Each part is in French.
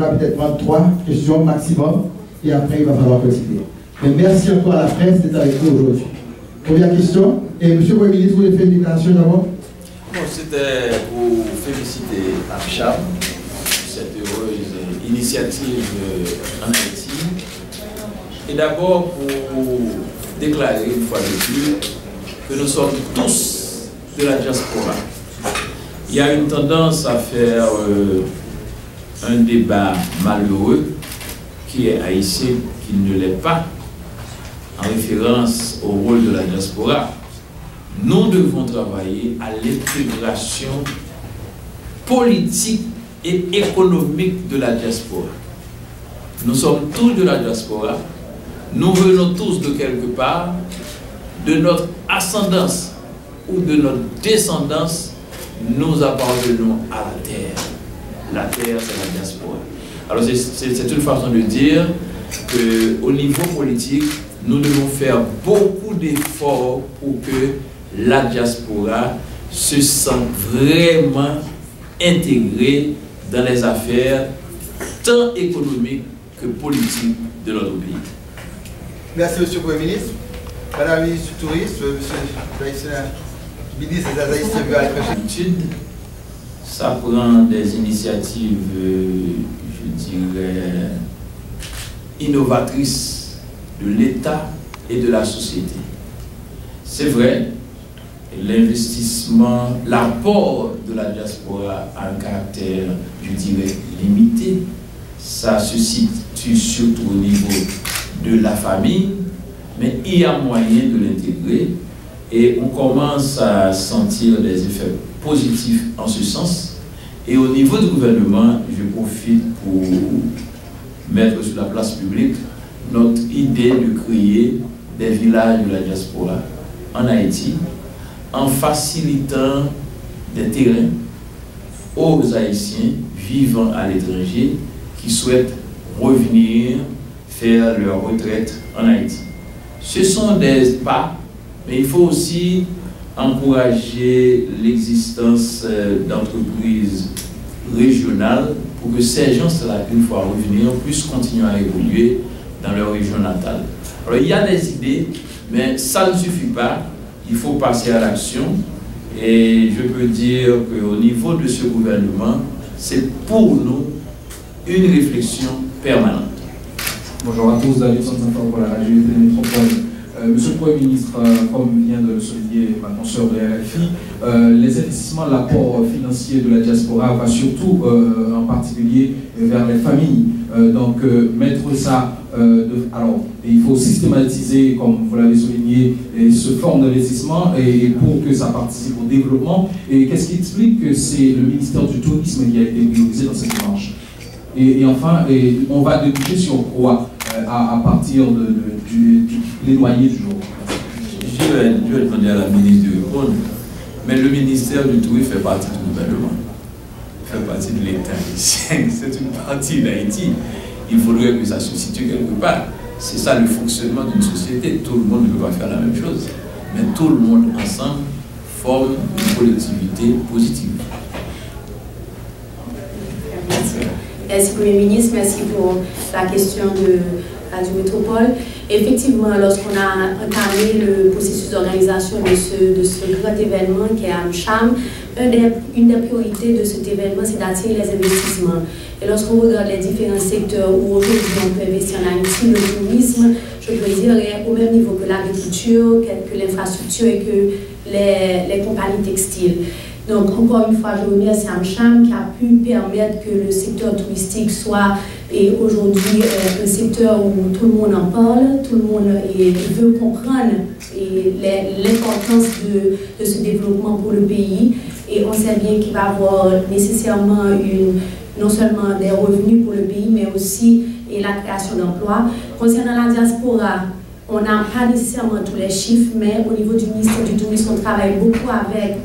devra peut-être prendre 3 questions maximum et après il va falloir procéder. Mais merci encore à la presse d'être avec nous aujourd'hui. Première question. Et monsieur le Premier ministre, vous voulez faire une déclaration d'abord? Bon, c'était pour féliciter AmCham pour cette heureuse initiative en Haïti. Et d'abord pour déclarer une fois de plus que nous sommes tous de la diaspora. Il y a une tendance à faire un débat malheureux qui est haïtien, qui ne l'est pas, en référence au rôle de la diaspora. Nous devons travailler à l'intégration politique et économique de la diaspora. Nous sommes tous de la diaspora, nous venons tous de quelque part, de notre ascendance ou de notre descendance, nous appartenons à la terre. La terre, c'est la diaspora. Alors c'est une façon de dire qu'au niveau politique, nous devons faire beaucoup d'efforts pour que la diaspora se sente vraiment intégrée dans les affaires tant économiques que politiques de notre pays. Merci, monsieur le Premier ministre. Madame la ministre du Tourisme, monsieur le ministre des Haïtiens veut aller. Ça prend des initiatives, je dirais, innovatrices de l'État et de la société. C'est vrai, l'investissement, l'apport de la diaspora a un caractère, je dirais, limité. Ça se situe surtout au niveau de la famille, mais il y a moyen de l'intégrer et on commence à sentir des effets positifs en ce sens. Et au niveau du gouvernement, je profite pour mettre sur la place publique notre idée de créer des villages de la diaspora en Haïti en facilitant des terrains aux Haïtiens vivant à l'étranger qui souhaitent revenir faire leur retraite en Haïti. Ce sont des pas, mais il faut aussi encourager l'existence d'entreprises régionales pour que ces gens-là, une fois revenir, puissent continuer à évoluer dans leur région natale. Alors il y a des idées, mais ça ne suffit pas. Il faut passer à l'action. Et je peux dire qu'au niveau de ce gouvernement, c'est pour nous une réflexion permanente. Bonjour à tous, David Sansanfort pour la radio Métropole. Monsieur le Premier ministre, comme vient de le souligner ma consoeur de RFI, les investissements, l'apport financier de la diaspora va surtout en particulier vers les familles. Donc mettre ça, alors il faut systématiser, comme vous l'avez souligné, ce forme d'investissement et pour que ça participe au développement. Et qu'est-ce qui explique que c'est le ministère du Tourisme qui a été priorisé dans cette démarche? Et enfin, on va déboucher sur quoi à partir du plaidoyer du jour? Je vais demander à la ministre de répondre, mais le ministère du Tourisme fait partie du gouvernement, fait partie de l'État. C'est une partie d'Haïti. Il faudrait que ça se situe quelque part. C'est ça le fonctionnement d'une société. Tout le monde ne peut pas faire la même chose, mais tout le monde ensemble forme une collectivité positive. Merci Premier ministre, merci pour la question de Radio Métropole. Effectivement, lorsqu'on a entamé le processus d'organisation de ce grand événement qui est AmCham, une des priorités de cet événement, c'est d'attirer les investissements. Et lorsqu'on regarde les différents secteurs où aujourd'hui on peut investir en Haïti, le tourisme, je peux dire, est au même niveau que l'agriculture, que l'infrastructure et que les compagnies textiles. Donc, encore une fois, je remercie AmCham qui a pu permettre que le secteur touristique soit aujourd'hui un secteur où tout le monde en parle, tout le monde veut comprendre l'importance de ce développement pour le pays. Et on sait bien qu'il va y avoir nécessairement non seulement des revenus pour le pays, mais aussi la création d'emplois. Concernant la diaspora, on n'a pas nécessairement tous les chiffres, mais au niveau du ministère du Tourisme, on travaille beaucoup avec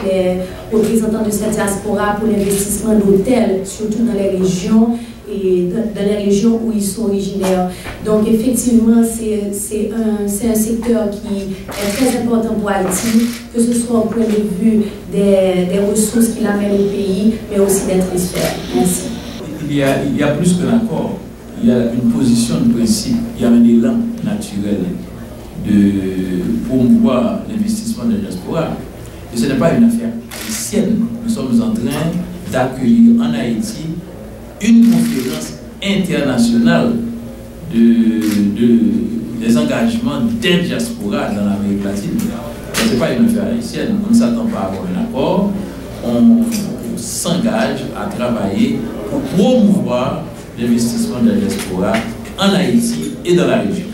les représentants de cette diaspora pour l'investissement d'hôtels, surtout dans les régions et dans les régions où ils sont originaires. Donc effectivement, c'est un secteur qui est très important pour Haïti, que ce soit au point de vue des ressources qu'il amène au pays, mais aussi des transferts. Merci. qu'il y a plus qu'un accord. Il y a une position de principe, il y a un élan naturel de promouvoir l'investissement de la diaspora. Et ce n'est pas une affaire haïtienne. Nous sommes en train d'accueillir en Haïti une conférence internationale des engagements des diasporas dans l'Amérique latine. Ce n'est pas une affaire haïtienne. On ne s'attend pas à avoir un accord. On s'engage à travailler pour promouvoir l'investissement de la diaspora en Haïti et dans la région.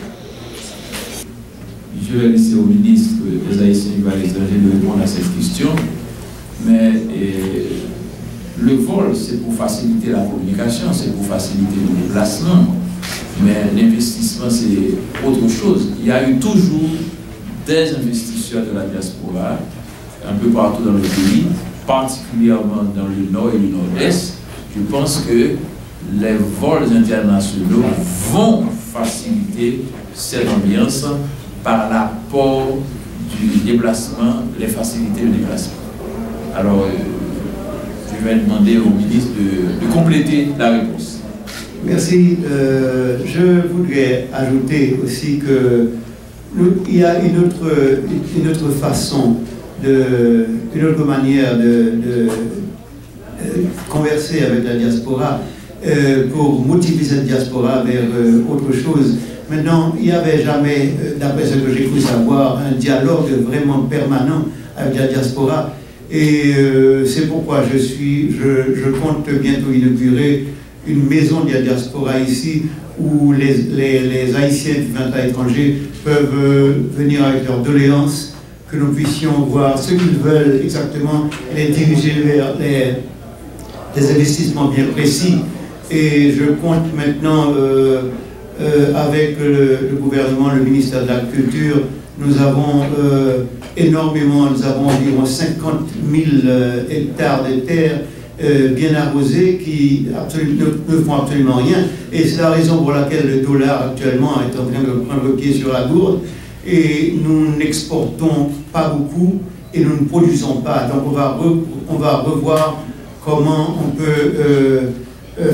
Je vais laisser au ministre des Haïtiens et à l'étranger de répondre à cette question. Mais le vol, c'est pour faciliter la communication, c'est pour faciliter le déplacement. Mais l'investissement, c'est autre chose. Il y a eu toujours des investisseurs de la diaspora, un peu partout dans le pays, particulièrement dans le nord et le nord-est. Je pense que les vols internationaux vont faciliter cette ambiance par l'apport du déplacement, les facilités de déplacement. Alors, je vais demander au ministre de compléter la réponse. Merci. Je voudrais ajouter aussi qu'il y a une autre façon, une autre manière de converser avec la diaspora pour motiver cette diaspora vers autre chose. Maintenant, il n'y avait jamais, d'après ce que j'ai cru savoir, un dialogue vraiment permanent avec la diaspora. Et c'est pourquoi je compte bientôt inaugurer une maison de la diaspora ici où les Haïtiens vivant à l'étranger peuvent venir avec leurs doléances, que nous puissions voir ce qu'ils veulent exactement et les diriger vers des investissements bien précis. Et je compte maintenant avec le gouvernement, le ministère de la Culture, nous avons environ 50 000 hectares de terre bien arrosés qui ne font absolument rien. Et c'est la raison pour laquelle le dollar actuellement est en train de prendre le pied sur la gourde. Et nous n'exportons pas beaucoup et nous ne produisons pas. Donc on va revoir comment on peut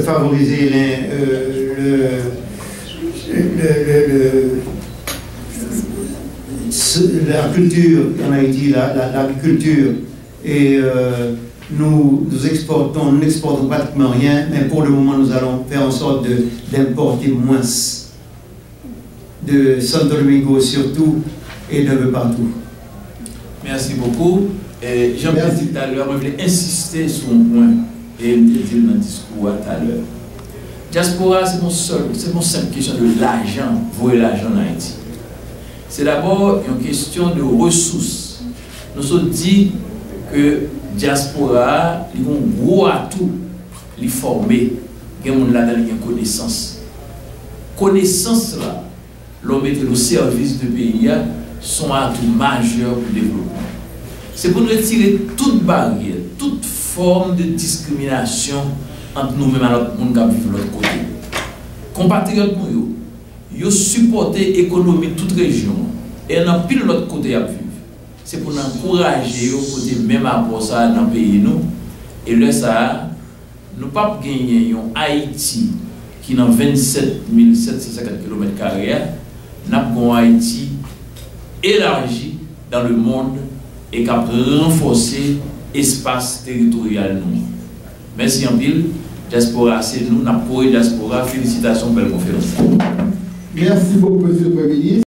favoriser la culture en Haïti, l'agriculture. Et nous n'exportons pratiquement rien, mais pour le moment nous allons faire en sorte d'importer moins de Santo Domingo surtout et de partout. Merci beaucoup. Jean-Pierre dit tout à l'heure, je voulais insister sur un point et me dire dans le discours tout à l'heure. Diaspora, c'est mon simple question de l'argent, voler l'argent en Haïti. C'est d'abord une question de ressources. Nous sommes dit que diaspora, ils ont gros atout, les former, ils ont là une connaissance. Connaissance là, l'homme est au service du pays, sont atouts majeurs pour le développement. C'est pour nous retirer toute barrière, toute forme de discrimination entre nous-mêmes et l'autre monde qui vit de l'autre côté. Compatriotes pour eux, ils supportent l'économie de toute région et dans pile l'autre côté à vivre. C'est pour nous encourager eux côté même apport ça dans le pays nous et là ça nous pas gagner un Haïti qui dans 27 750 km², n'a un Haïti élargi dans le monde et qui a renforcé l'espace territorial nous. Merci en pile. Diaspora, c'est nous, n'a pas diaspora. Félicitations pour la conférence. Merci beaucoup, Monsieur le Premier ministre.